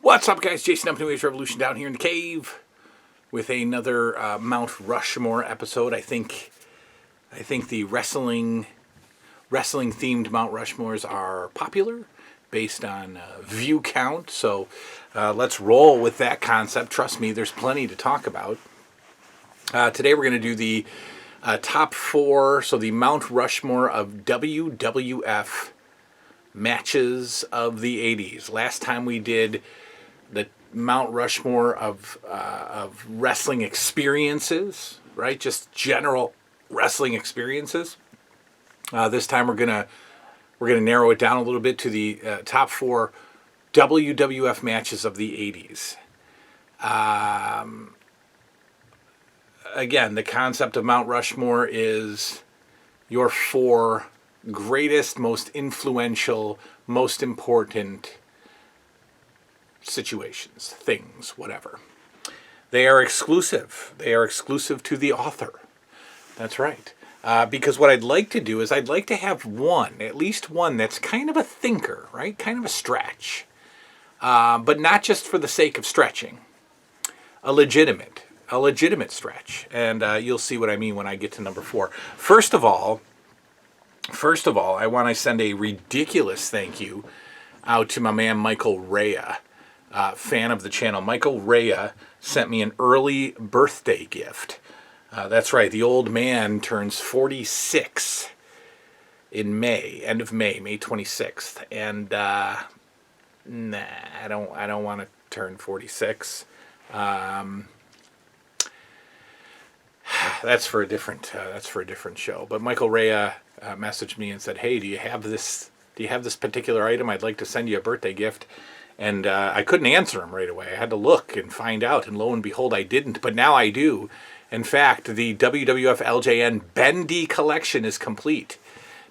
What's up, guys? Jason up, New Age Revolution down here in the cave with another Mount Rushmore episode. I think the wrestling themed Mount Rushmores are popular based on view count. So let's roll with that concept. Trust me, there's plenty to talk about. Today we're going to do the top four, so the Mount Rushmore of WWF matches of the 80s. Last time we did the Mount Rushmore of wrestling experiences, right? Just general wrestling experiences. This time we're gonna narrow it down a little bit to the top four WWF matches of the 80s. Again, the concept of Mount Rushmore is your four greatest, most influential, most important situations, things, whatever. They are exclusive. They are exclusive to the author. That's right. Because what I'd like to do is I'd like to have at least one that's kind of a thinker, right? Kind of a stretch. But not just for the sake of stretching. A legitimate stretch. And you'll see what I mean when I get to number four. First of all, I want to send a ridiculous thank you out to my man Michael Rhea, fan of the channel. Michael Rhea sent me an early birthday gift. That's right, the old man turns 46 in May, end of May 26th. And I don't want to turn 46. That's for a different show. But Michael Rhea messaged me and said, "Hey, do you have this particular item? I'd like to send you a birthday gift." And I couldn't answer him right away. I had to look and find out, and lo and behold, I didn't. But now I do. In fact, the WWF LJN Bendy collection is complete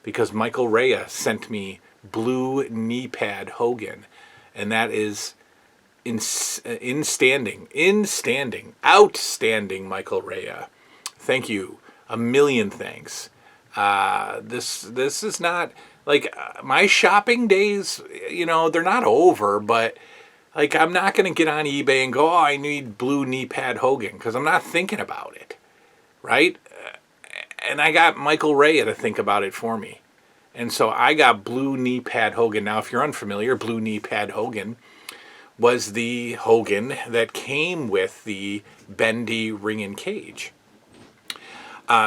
because Michael Rhea sent me blue knee pad Hogan, and that is outstanding, Michael Rhea. Thank you, a million thanks. This is not like my shopping days. They're not over, but like I'm not going to get on eBay and go, "Oh, I need blue knee pad Hogan," because I'm not thinking about it, right? And I got Michael Rhea to think about it for me, and so I got blue knee pad Hogan. Now, if you're unfamiliar, blue knee pad Hogan was the Hogan that came with the bendy ring and cage.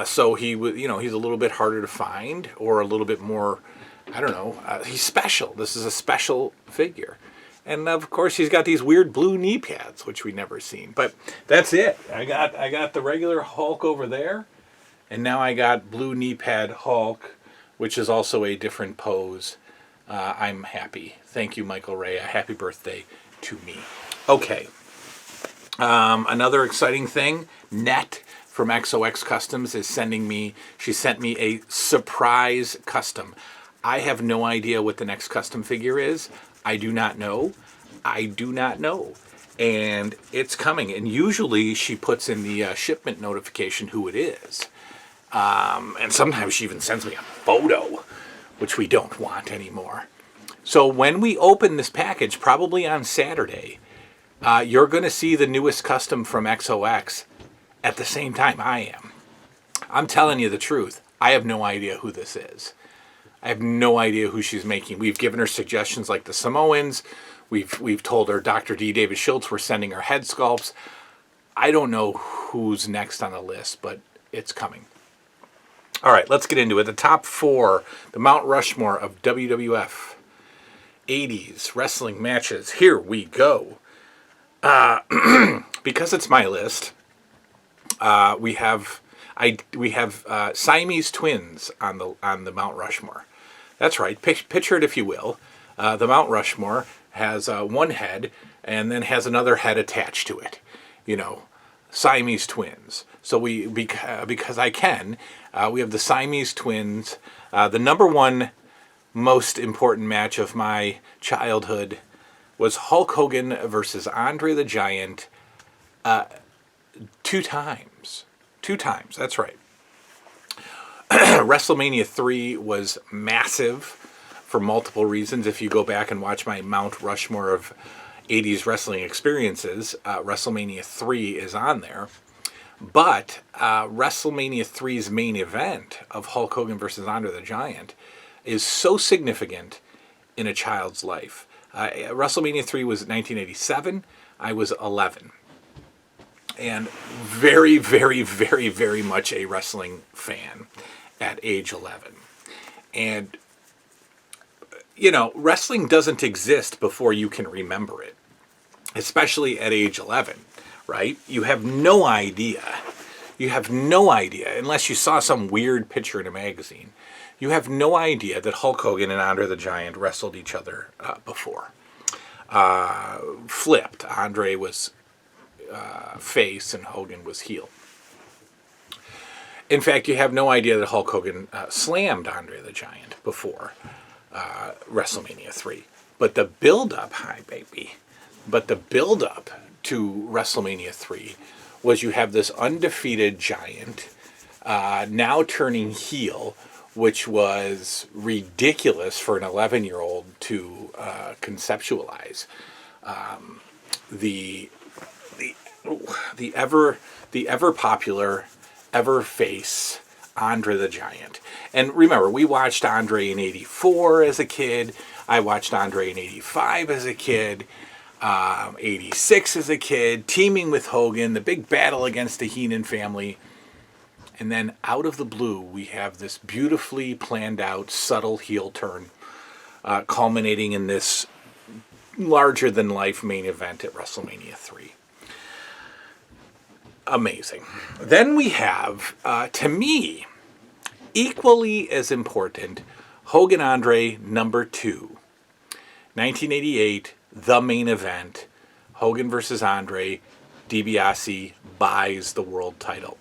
So he was, he's a little bit harder to find, or a little bit more, I don't know. He's special. This is a special figure. And of course, he's got these weird blue knee pads, which we never seen. But that's it. I got the regular Hulk over there, and now I got blue knee pad Hulk, which is also a different pose. I'm happy. Thank you, Michael Rhea. Happy birthday to me. Okay. Another exciting thing, Net from XOX Customs she sent me a surprise custom. I have no idea what the next custom figure is. I do not know. And it's coming. And usually she puts in the shipment notification who it is. And sometimes she even sends me a photo, which we don't want anymore. So when we open this package, probably on Saturday, you're going to see the newest custom from XOX at the same time I am. I'm telling you the truth. I have no idea who this is. I have no idea who she's making. We've given her suggestions like the Samoans. We've told her Dr. D. David Schultz we're sending her head sculpts. I don't know who's next on the list, but it's coming. All right, let's get into it. The top four, the Mount Rushmore of WWF 80s wrestling matches. Here we go. Because it's my list, we have Siamese twins on the Mount Rushmore. That's right. Picture it if you will. The Mount Rushmore has one head and then has another head attached to it. Siamese twins. So because I can, we have the Siamese twins. The number one most important match of my childhood was Hulk Hogan versus Andre the Giant. Two times. That's right. Wrestlemania 3 was massive for multiple reasons. If you go back and watch my Mount Rushmore of 80s wrestling experiences. WrestleMania 3 is on there. But WrestleMania 3's main event of Hulk Hogan versus Andre the Giant is so significant in a child's life. WrestleMania 3 was 1987. I was 11. And very, very, very, very much a wrestling fan at age 11. And, you know, wrestling doesn't exist before you can remember it, especially at age 11, right? You have no idea. You have no idea, unless you saw some weird picture in a magazine. You have no idea that Hulk Hogan and Andre the Giant wrestled each other before. Flipped. Andre was face and Hogan was heel. In fact, you have no idea that Hulk Hogan slammed Andre the Giant before WrestleMania 3. But the build-up, hi baby, but the build-up to WrestleMania 3 was you have this undefeated Giant now turning heel, which was ridiculous for an 11-year-old to conceptualize. The ever popular, ever face Andre the Giant. And remember, we watched Andre in 84 as a kid. I watched Andre in 85 as a kid. 86 as a kid, teaming with Hogan, the big battle against the Heenan family. And then out of the blue, we have this beautifully planned out, subtle heel turn, culminating in this larger-than-life main event at WrestleMania 3. Amazing. Then we have, to me, equally as important, Hogan Andre number 2. 1988, the main event. Hogan versus Andre. DiBiase buys the world title.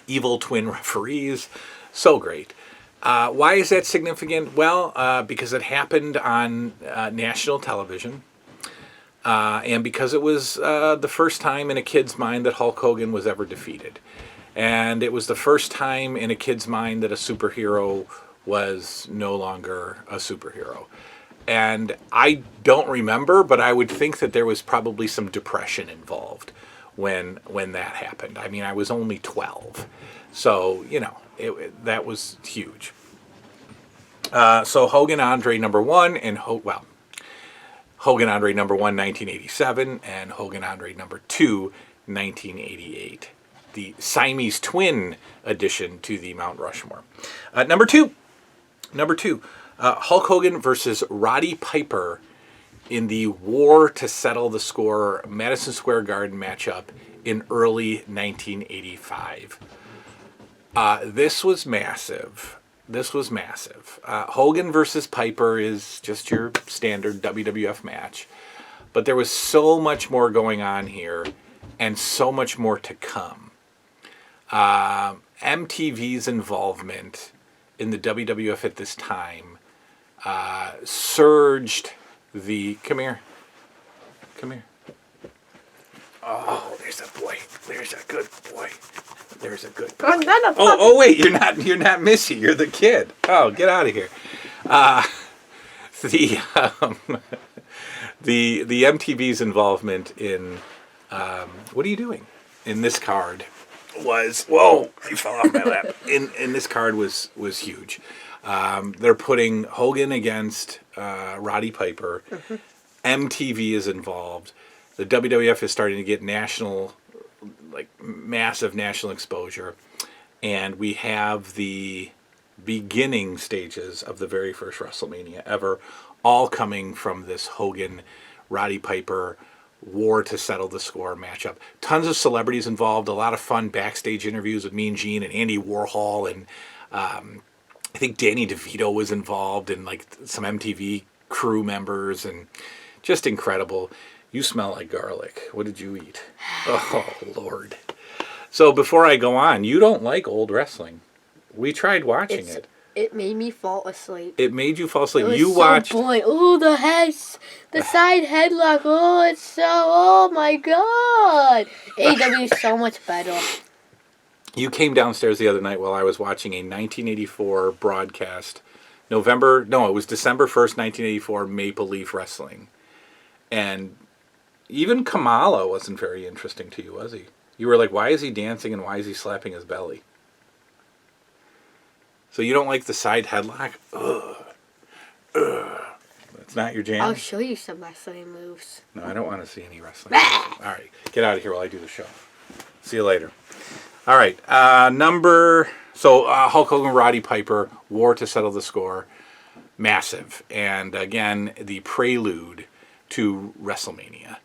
Evil twin referees. So great. Why is that significant? Well, because it happened on national television. And because it was the first time in a kid's mind that Hulk Hogan was ever defeated. And it was the first time in a kid's mind that a superhero was no longer a superhero. And I don't remember, but I would think that there was probably some depression involved when that happened. I mean, I was only 12. So, you know, that was huge. So Hogan Andre number 1 and Hogan Andre number 1, 1987, and Hogan Andre number 2, 1988. The Siamese twin addition to the Mount Rushmore. Number two, Hulk Hogan versus Roddy Piper in the War to Settle the Score Madison Square Garden matchup in early 1985. This was massive. Hogan versus Piper is just your standard WWF match. But there was so much more going on here and so much more to come. MTV's involvement in the WWF at this time surged the... Come here. Oh, there's a boy. There's a good boy. Oh, wait, you're not Missy. You're the kid. Oh, get out of here. The MTV's involvement in what are you doing? In this card was he fell off my lap. In this card was huge. They're putting Hogan against Roddy Piper. Mm-hmm. MTV is involved. The WWF is starting to get massive national exposure, and we have the beginning stages of the very first WrestleMania ever, all coming from this Hogan Roddy Piper War to Settle the Score matchup. Tons of celebrities involved, a lot of fun backstage interviews with Mean Gene and Andy Warhol, and I think Danny DeVito was involved, and some MTV crew members, and just incredible. You smell like garlic. What did you eat? Oh, Lord. So before I go on, you don't like old wrestling. We tried watching it. It made me fall asleep. It made you fall asleep. You watched. Oh, the side headlock. Oh my God. AEW is so much better. You came downstairs the other night while I was watching a 1984 broadcast. It was December 1st, 1984, Maple Leaf Wrestling. And Even Kamala wasn't very interesting to you, was he? You were like, why is he dancing and why is he slapping his belly? So you don't like the side headlock? Ugh. That's not your jam? I'll show you some wrestling moves. No, I don't want to see any wrestling moves. All right, get out of here while I do the show. See you later. All right, Hulk Hogan, Roddy Piper, war to settle the score. Massive. And again, the prelude to WrestleMania,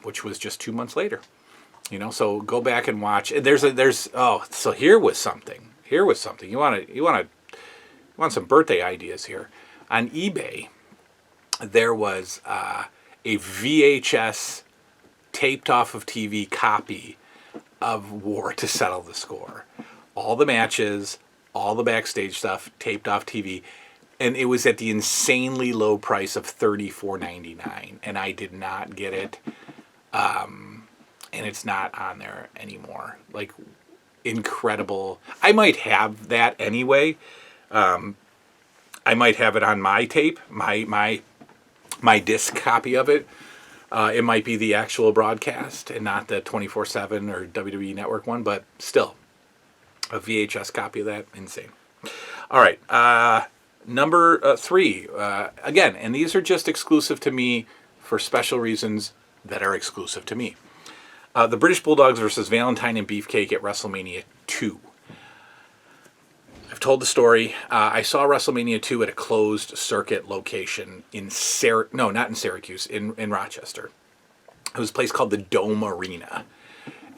which was just 2 months later. So go back and watch. So here was something. You want some birthday ideas here. On eBay, there was a VHS taped off of TV copy of War to Settle the Score. All the matches, all the backstage stuff taped off TV. And it was at the insanely low price of $34.99. And I did not get it. And it's not on there anymore. Like, incredible. I might have that anyway. I might have it on my tape, my disc copy of it. It might be the actual broadcast and not the 24/7 or WWE Network one, but still, a VHS copy of that, insane. All right, number 3. Again, and these are just exclusive to me for special reasons that are exclusive to me. The British Bulldogs versus Valentine and Beefcake at WrestleMania 2. I've told the story. I saw WrestleMania 2 at a closed circuit location in not in Syracuse, in Rochester. It was a place called the Dome Arena.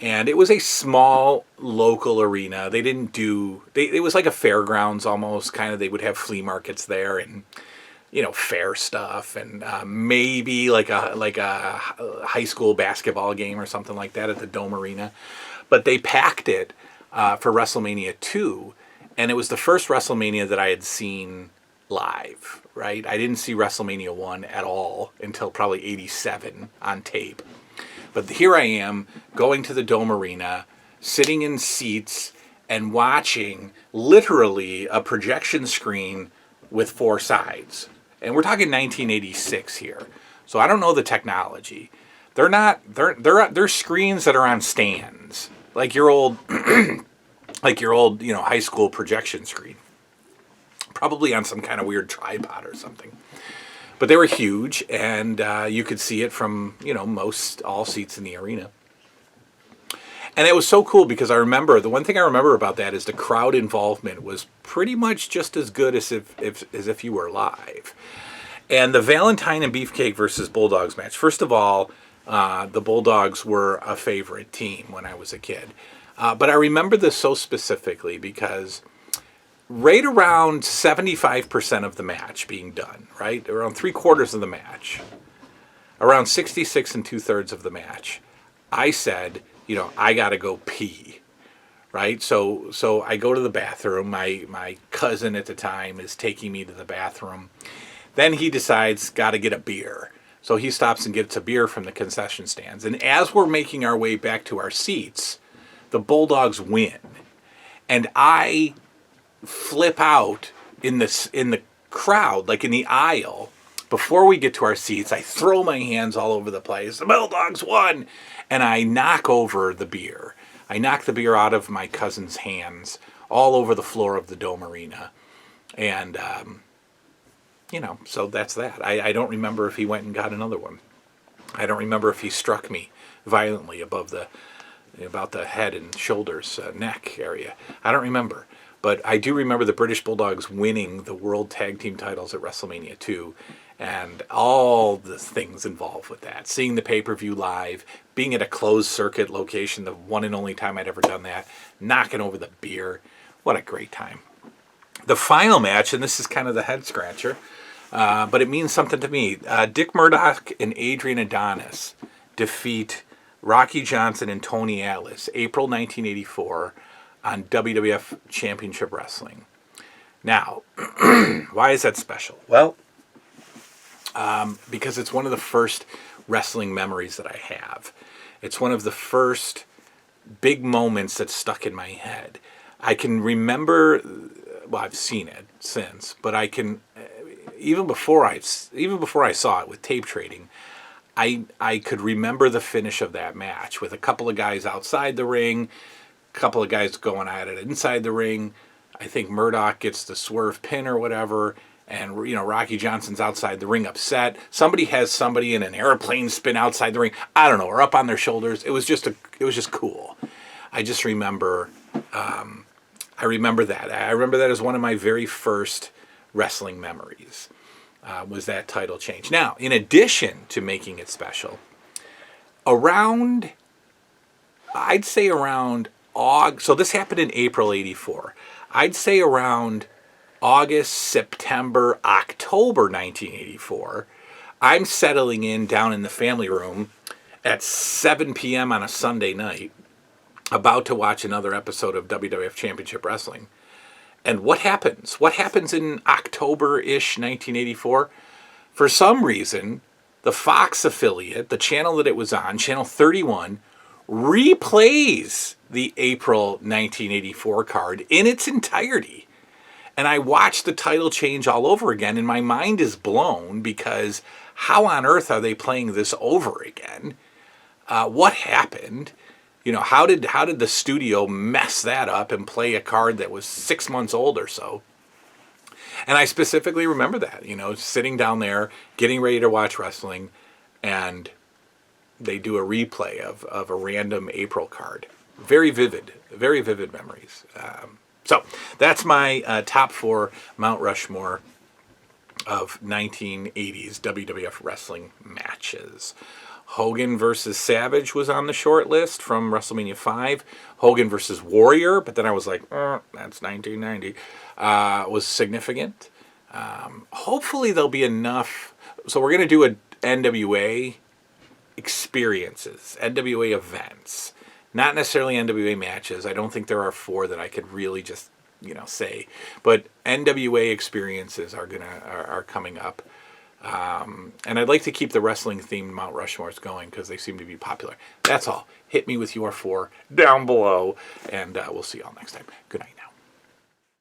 And it was a small local arena. They didn't do... It was like a fairgrounds almost, kind of. They would have flea markets there and, fair stuff. And maybe like a high school basketball game or something like that at the Dome Arena. But they packed it for WrestleMania 2. And it was the first WrestleMania that I had seen live, right? I didn't see WrestleMania 1 at all until probably 87 on tape. But here I am going to the Dome Arena, sitting in seats and watching literally a projection screen with 4 sides. And we're talking 1986 here. So I don't know the technology. They're screens that are on stands. Like your old high school projection screen. Probably on some kind of weird tripod or something. But they were huge, and you could see it from, all seats in the arena. And it was so cool because the one thing I remember about that is the crowd involvement was pretty much just as good as if you were live. And the Valentine and Beefcake versus Bulldogs match. First of all, the Bulldogs were a favorite team when I was a kid. But I remember this so specifically because right around 75% of the match being done, right? Around 3/4 of the match, around 66 2/3 of the match, I said, I got to go pee, right? So I go to the bathroom. My cousin at the time is taking me to the bathroom. Then he decides, got to get a beer. So he stops and gets a beer from the concession stands. And as we're making our way back to our seats, the Bulldogs win. And I flip out in the crowd, like in the aisle. Before we get to our seats, I throw my hands all over the place. The Bulldogs won! And I knock over the beer. I knock the beer out of my cousin's hands all over the floor of the Dome Arena. And, so that's that. I don't remember if he went and got another one. I don't remember if he struck me violently about the head and shoulders, neck area. I don't remember. But I do remember the British Bulldogs winning the World Tag Team titles at WrestleMania 2 and all the things involved with that. Seeing the pay-per-view live, being at a closed circuit location, the one and only time I'd ever done that, knocking over the beer. What a great time. The final match, and this is kind of the head-scratcher, but it means something to me. Dick Murdoch and Adrian Adonis defeat Rocky Johnson and Tony Atlas, April 1984, on WWF Championship Wrestling. Now, why is that special? Well, because it's one of the first wrestling memories that I have. It's one of the first big moments that stuck in my head. I can remember, I've seen it since, but I can, even before I saw it with tape trading, I could remember the finish of that match with a couple of guys outside the ring, a couple of guys going at it inside the ring. I think Murdoch gets the swerve pin or whatever, and Rocky Johnson's outside the ring upset. Somebody has somebody in an airplane spin outside the ring. I don't know, or up on their shoulders. It was just cool. I just remember. I remember that. I remember that as one of my very first wrestling memories. Was that title change. Now, in addition to making it special, I'd say around August, so this happened in April 84. I'd say around August, September, October 1984, I'm settling in down in the family room at 7 p.m. on a Sunday night, about to watch another episode of WWF Championship Wrestling. And what happens? What happens in October-ish 1984? For some reason, the Fox affiliate, the channel that it was on, Channel 31, replays the April 1984 card in its entirety. And I watched the title change all over again, and my mind is blown because how on earth are they playing this over again? What happened? How did the studio mess that up and play a card that was 6 months old or so? And I specifically remember that, sitting down there, getting ready to watch wrestling, and they do a replay of a random April card. Very vivid memories. So that's my top 4 Mount Rushmore of 1980s WWF wrestling matches. Hogan versus Savage was on the short list from WrestleMania 5. Hogan versus Warrior, but then I was like, that's 1990, was significant. Hopefully there'll be enough. So we're going to do a NWA experiences, NWA events, not necessarily NWA matches. I don't think there are 4 that I could really just, say. But NWA experiences are coming up. And I'd like to keep the wrestling-themed Mount Rushmores going because they seem to be popular. That's all. Hit me with your 4 down below, and we'll see you all next time. Good night now.